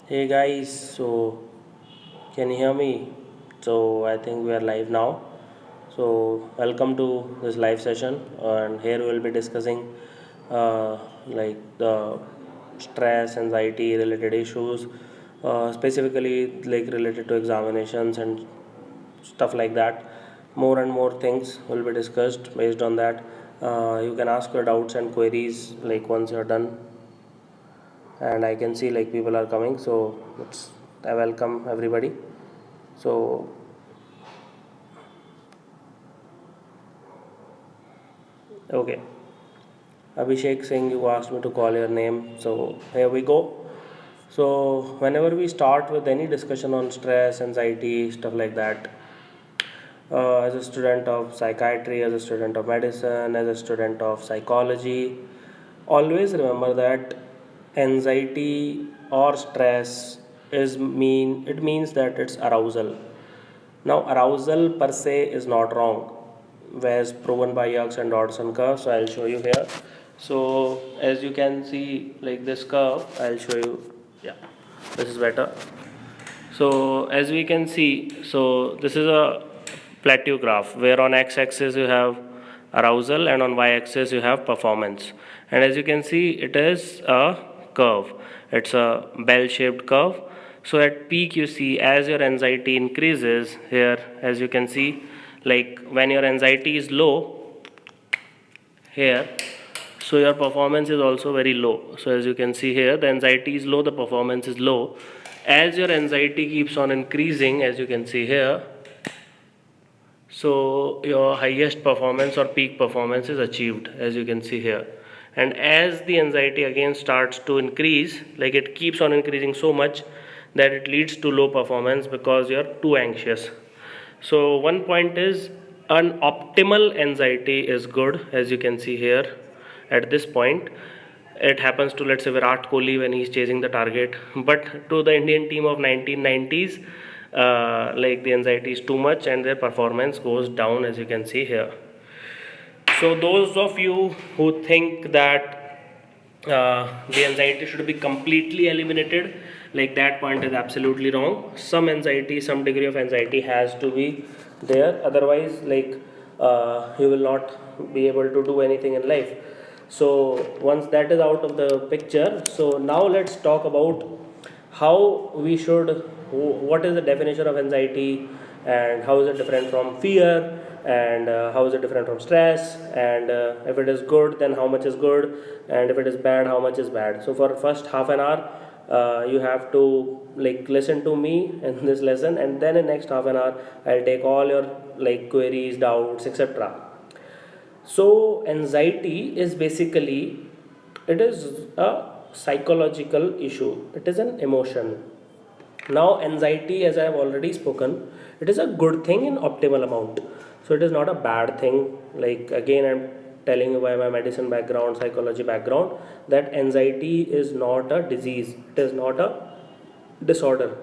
Hey guys, so can you hear me? So I think we are live now. So welcome to this live session, and here we will be discussing like the stress, anxiety related issues, specifically like related to examinations and stuff like that. More and more things will be discussed based on that. You can ask your doubts and queries like once you're done, and I can see like people are coming. So I welcome everybody. So okay, Abhishek Singh, you asked me to call your name. So here we go. So whenever we start with any discussion on stress, anxiety, stuff like that, as a student of psychiatry, as a student of medicine, as a student of psychology, always remember that anxiety or stress it means that it's arousal. Now, arousal per se is not wrong, as proven by Yerkes and Dodson curve. So, I'll show you here. So, as you can see, like this curve, I'll show you. Yeah, this is better. So, as we can see, so this is a plateau graph where on x-axis you have arousal and on y-axis you have performance. And as you can see, it is a curve. It's a bell-shaped curve. So at peak you see as your anxiety increases here, as you can see, like when your anxiety is low here, so your performance is also very low. So as you can see here, the anxiety is low, the performance is low. As your anxiety keeps on increasing, as you can see here, so your highest performance or peak performance is achieved, as you can see here. And as the anxiety again starts to increase, like it keeps on increasing so much that it leads to low performance because you're too anxious. So one point is, an optimal anxiety is good, as you can see here. At this point, it happens to, let's say, Virat Kohli when he's chasing the target, but to the Indian team of 1990s, like the anxiety is too much and their performance goes down, as you can see here. So those of you who think that the anxiety should be completely eliminated, like that point is absolutely wrong. Some anxiety, some degree of anxiety has to be there, otherwise like you will not be able to do anything in life. So once that is out of the picture, so now let's talk about how we should, what is the definition of anxiety, and how is it different from fear, and how is it different from stress, and if it is good then how much is good, and if it is bad how much is bad. So for first half an hour you have to like listen to me in this lesson, and then in next half an hour I'll take all your like queries, doubts, etc. So anxiety is basically, it is a psychological issue. It is an emotion. Now anxiety, as I have already spoken, it is a good thing in optimal amount. So it is not a bad thing. Like again, I'm telling you by my medicine background, psychology background, that anxiety is not a disease. It is not a disorder.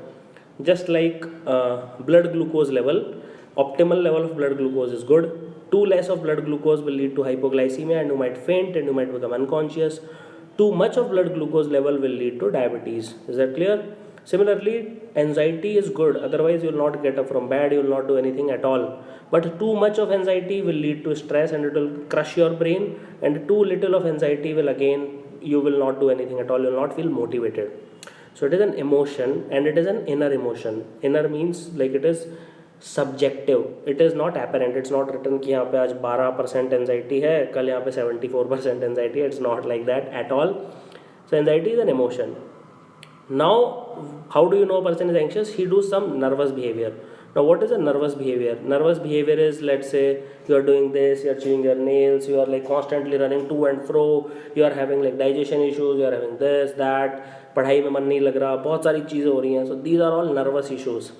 Just like blood glucose level, optimal level of blood glucose is good. Too less of blood glucose will lead to hypoglycemia and you might faint and you might become unconscious. Too much of blood glucose level will lead to diabetes. Is that clear? Similarly, anxiety is good, otherwise, you will not get up from bed, you will not do anything at all. But too much of anxiety will lead to stress and it will crush your brain, and too little of anxiety will again, you will not do anything at all, you will not feel motivated. So it is an emotion and it is an inner emotion. Inner means like it is subjective. It is not apparent. It's not written कि यहाँ पे आज 12% anxiety है, कल यहाँ पे 74% anxiety है. It's not like that at all. So anxiety is an emotion. Now, how do you know a person is anxious? He does some nervous behavior. Now, what is a nervous behavior? Nervous behavior is, let's say, you are doing this, you are chewing your nails, you are like constantly running to and fro, you are having like digestion issues, you are having this, that, पढ़ाई में मन नहीं लग रहा, बहुत सारी चीज़ें हो रही हैं. So these are all nervous issues,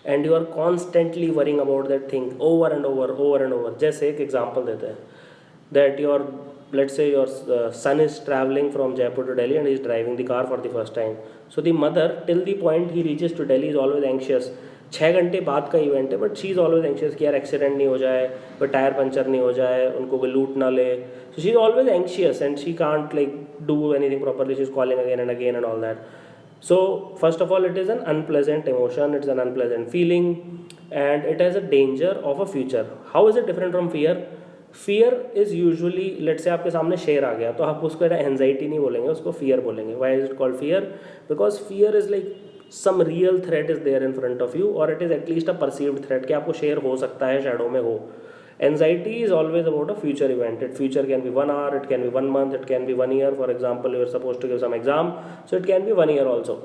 and you are constantly worrying about that thing over and over, over and over. जैसे एक example देते हैं, that your, let's say your son is traveling from Jaipur to Delhi and he is driving the car for the first time. So the mother, till the point he reaches to Delhi, is always anxious. 6 घंटे बाद का event है, but she is always anxious कि यार accident नहीं हो जाए, कोई टायर पंचर नहीं हो जाए, उनको कोई लूट ना ले. So she is always anxious and she can't like do anything properly. She is calling again and again and all that. So, first of all, it is an unpleasant emotion, it's an unpleasant feeling, and it has a danger of a future. How is it different from fear? Fear is usually, let's say आपके सामने शेर आ गया तो आप उसको anxiety नहीं बोलेंगे, उसको फियर बोलेंगे. Why is it called fear? Because fear is like some real threat is there in front of you, or it is at least a perceived threat कि आपको शेर हो सकता है, शैडो में हो. Anxiety is always about a future event. It future can be 1 hour, it can be 1 month, it can be 1 year. For example, you are supposed to give some exam, so it can be 1 year also.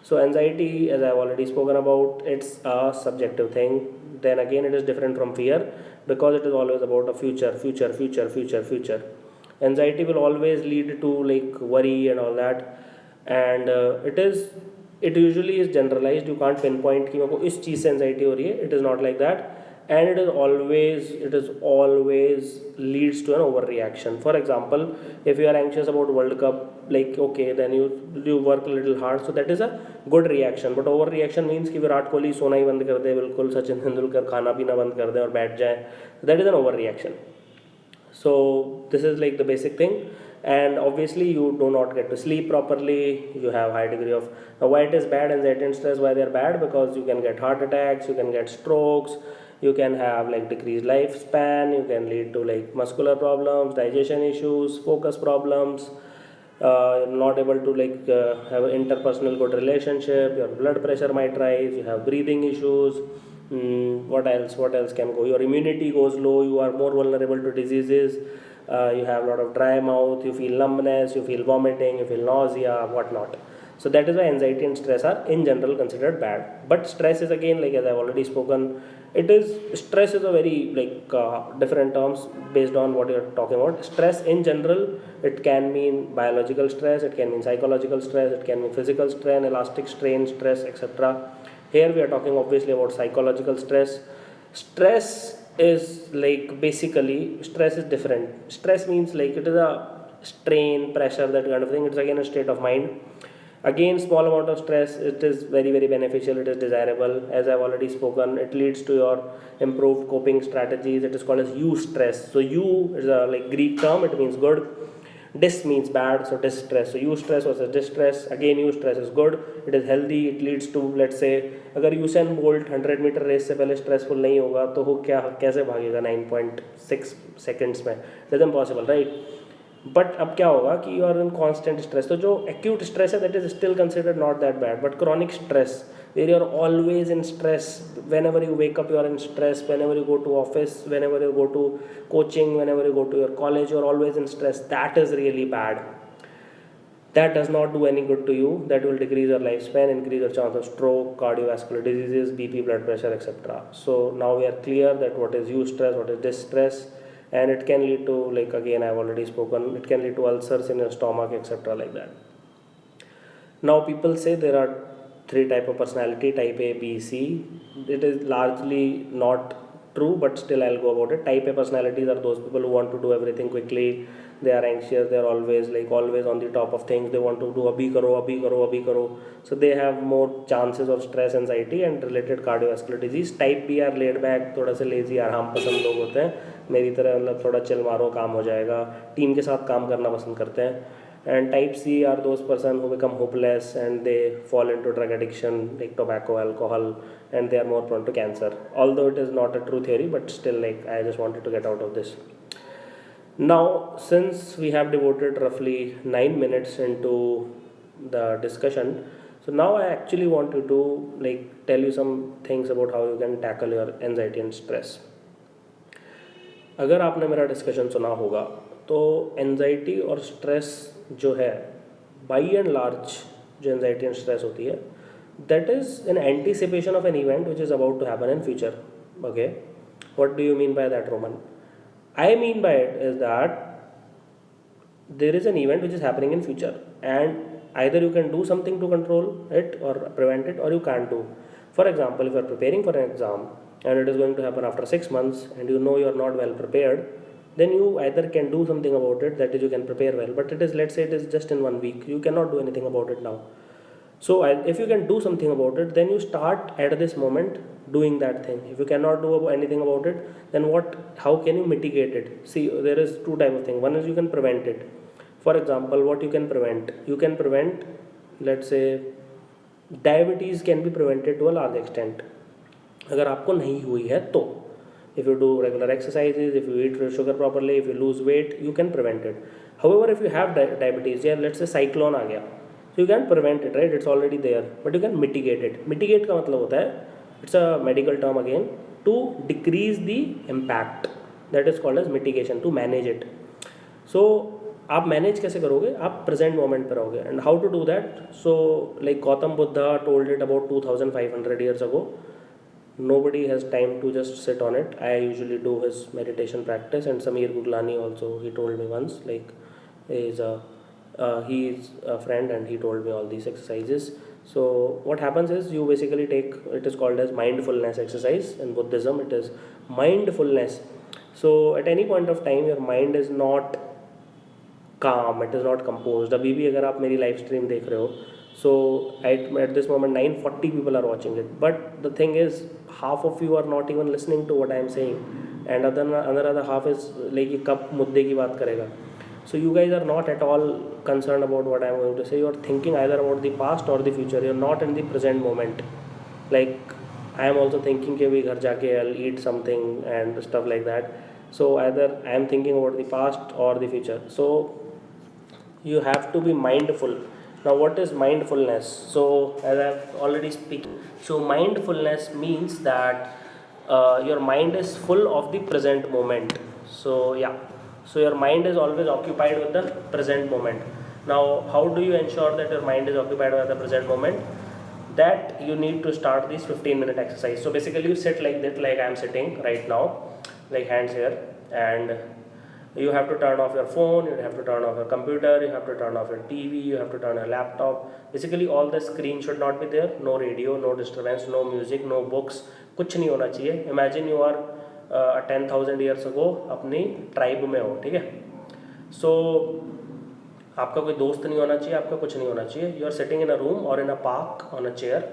So anxiety, as I have already spoken about, it's a subjective thing. Then again, it is different from fear because it is always about a future, future, future, future, future. Anxiety will always lead to like worry and all that, and it usually is generalized. You can't pinpoint कि मेरे को इस चीज़ से anxiety हो रही है. It is not like that, and it is always leads to an overreaction. For example, if you are anxious about World Cup, like okay, then you work a little hard, so that is a good reaction. But overreaction means कि विराट कोहली सोना ही बंद कर दे, बिल्कुल सचिन तेंदुलकर खाना पीना बंद कर दे और बैठ जाए, that is an overreaction. So this is like the basic thing, and obviously you do not get to sleep properly. You have high degree of, now why it is bad, anxiety and stress, why they are bad? Because you can get heart attacks, you can get strokes, you can have like decreased lifespan, you can lead to like muscular problems, digestion issues, focus problems, not able to like have an interpersonal good relationship, your blood pressure might rise, you have breathing issues. What else can go? Your immunity goes low, you are more vulnerable to diseases, you have a lot of dry mouth, you feel numbness, you feel vomiting, you feel nausea, whatnot. So that is why anxiety and stress are in general considered bad. But stress is again, like as I've already spoken, it is, stress is a very like different terms based on what you're talking about. Stress in general, it can mean biological stress, it can mean psychological stress, it can mean physical strain, elastic strain stress, etc. Here we are talking obviously about psychological stress. Stress is like, basically stress is different. Stress means like it is a strain, pressure, that kind of thing. It's again a state of mind. Again, small amount of stress, it is very very beneficial, it is desirable. As I've already spoken, it leads to your improved coping strategies. It is called as eustress. So eu is a like Greek term, it means good. Dis means bad, so distress. So eustress versus distress. Again, eustress is good, it is healthy, it leads to, let's say, अगर Usain bolt 100 metre race से पहले stressful नहीं होगा तो वो क्या कैसे भागेगा 9.6 सेकेंड्स में? It is impossible, right? But अब क्या होगा कि you are in constant stress. तो जो एक्यूट स्ट्रेस है that is still considered not that bad, but chronic stress where you are always in stress, whenever you wake up you are in stress, whenever you go to office, whenever you go to coaching, whenever you go to your college, you are always in stress, that is really bad. That does not do any good to you. That will decrease your lifespan, increase your chance of stroke, cardiovascular diseases, BP, blood pressure, etc. So now we are clear that what is eustress, what is distress, and it can lead to, like again I have already spoken, it can lead to ulcers in your stomach, etc. like that. Now people say there are three type of personality, type A, B, C. It is largely not true, but still I'll go about it. Type A personalities are those people who want to do everything quickly. They are anxious, they are always on the top of things, they want to do abhi karo, abhi karo, abhi karo. So they have more chances of stress, anxiety and related cardiovascular disease. Type B are laid back, थोड़ा से lazy, आराम पसंद लोग होते हैं, मेरी तरह, मतलब थोड़ा चिल मारो काम हो जाएगा, टीम के साथ काम करना पसंद करते हैं. And type C are those person who become hopeless and they fall into drug addiction like tobacco, alcohol, and they are more prone to cancer. Although it is not a true theory, but still, like I just wanted to get out of this. Now since we have devoted roughly 9 minutes into the discussion, so now I actually want to like tell you some things about how you can tackle your anxiety and stress. अगर आपने मेरा discussion सुना होगा तो anxiety और stress जो है, by and large जो एनजाइटी एंड स्ट्रेस होती है, that is an anticipation of an event which is about to happen in future. Okay, what do you mean by that, Roman? I mean by it is that there is an event which is happening in future, and either you can do something to control it or prevent it, or you can't do. For example, if you are preparing for an exam and it is going to happen after 6 months and you know you are not well prepared, then you either can do something about it, that is you can prepare well, but it is, let's say it is just in 1 week, you cannot do anything about it now. So if you can do something about it, then you start at this moment doing that thing. If you cannot do anything about it, then how can you mitigate it? See, there is two type of thing. One is you can prevent it. For example, what you can prevent, let's say diabetes can be prevented to a large extent, अगर आपको नहीं हुई है तो. If you do regular exercises, if you eat sugar properly, if you lose weight, you can prevent it. However, if you have diabetes, yeah, let's say cyclone आ गया, so you can't prevent it, right? It's already there, but you can mitigate it. Mitigate का मतलब होता है, it's a medical term again, to decrease the impact. That is called as mitigation, to manage it. So आप manage कैसे करोगे, आप present moment पर रहोगे. And how to do that? So like Gautam Buddha told it about 2500 years ago. Nobody has time to just sit on it. I usually do his meditation practice, and Samir Guglani also, he told me once, like he's a friend and he told me all these exercises. So what happens is, you basically take, it is called as mindfulness exercise in Buddhism. It is mindfulness. So at any point of time your mind is not calm, it is not composed. अभी भी अगर आप मेरी live stream देख रहे हो, so at this moment 940 people are watching it, but the thing is half of you are not even listening to what I am saying, and another half is like ये कब मुद्दे की बात करेगा. So you guys are not at all concerned about what I am going to say. You are thinking either about the past or the future. You are not in the present moment. Like I am also thinking कि अभी घर जाके I'll eat something and stuff like that. So either I am thinking about the past or the future. So you have to be mindful. Now what is mindfulness? So as I've already speaking, so mindfulness means that your mind is full of the present moment. So yeah, so your mind is always occupied with the present moment. Now how do you ensure that your mind is occupied with the present moment? That you need to start this 15-minute exercise. So basically you sit like that, like I am sitting right now, like hands here, and you have to turn off your phone, you have to turn off your computer, you have to turn off your TV, you have to turn your laptop. Basically all the screen should not be there, no radio, no disturbance, no music, no books, कुछ नहीं होना चाहिए. Imagine you are 10,000 years ago अपनी tribe में हो, ठीक है. सो आपका कोई दोस्त नहीं होना चाहिए, आपका कुछ नहीं होना चाहिए. You are sitting in a room और in a park on a chair,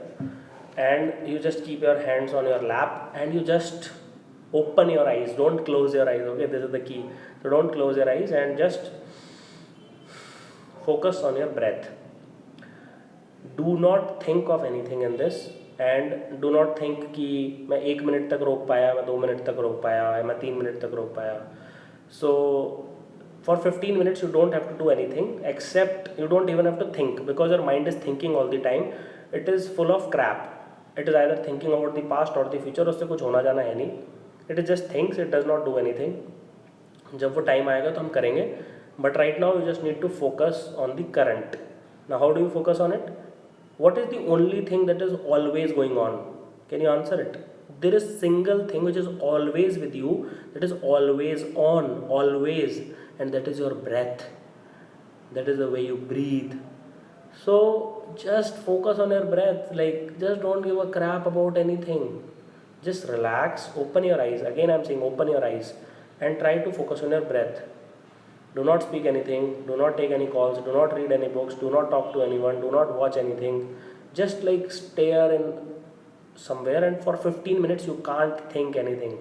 and you just keep your hands on your lap and you just open your eyes, don't close your eyes, okay? This is the key. So don't close your eyes and just focus on your breath. Do not think of anything in this, and do not think कि मैं 1 minute तक रोक पाया, मैं 2 minute तक रोक पाया, मैं 3 मिनट तक रोक पाया. So for 15 minutes you don't have to do anything, except you don't even have to think, because your mind is thinking all the time. It is full of crap. It is either thinking about the past or the future. उससे कुछ होना जाना है नहीं. It is just things, it does not do anything. जब वो time आएगा तो हम करेंगे, but right now you just need to focus on the current. Now how do you focus on it? What is the only thing that is always going on? Can you answer it? There is single thing which is always with you, that is always on, always, and that is your breath. That is the way you breathe. So just focus on your breath. Like, just don't give a crap about anything. Just relax, open your eyes. Again I'm saying, open your eyes and try to focus on your breath. Do not speak anything, do not take any calls, do not read any books, do not talk to anyone, do not watch anything. Just like stare in somewhere, and for 15 minutes you can't think anything.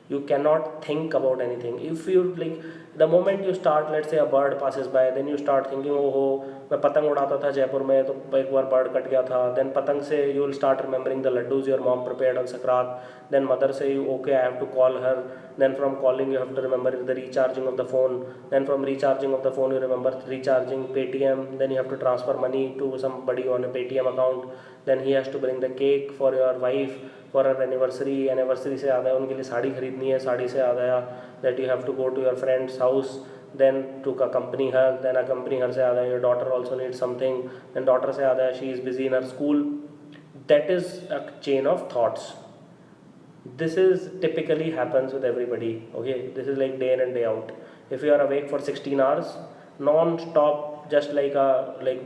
You cannot think about anything. If you like, the moment you start, let's say a bird passes by, then you start thinking, oh ho, मैं पतंग उड़ाता था जयपुर में तो एक बार bird cut गया था. Then पतंग से you will start remembering the laddus your mom prepared on Sakrat. Then mother say you, okay, I have to call her. Then from calling you have to remember the recharging of the phone. Then from recharging of the phone you remember recharging Paytm. Then you have to transfer money to somebody on a Paytm account. Then he has to bring the cake for your wife for her anniversary. Anniversary से याद है उनके लिए साड़ी खरीदनी है, साड़ी से याद आया that you have to go to your friend's house, then to accompany her, then accompany her से याद आया your daughter also needs something, then daughter से याद आया she is busy in her school. That is a chain of thoughts. This is typically happens with everybody, okay? This is like day in and day out. If you are awake for 16 hours non-stop, just like a bullet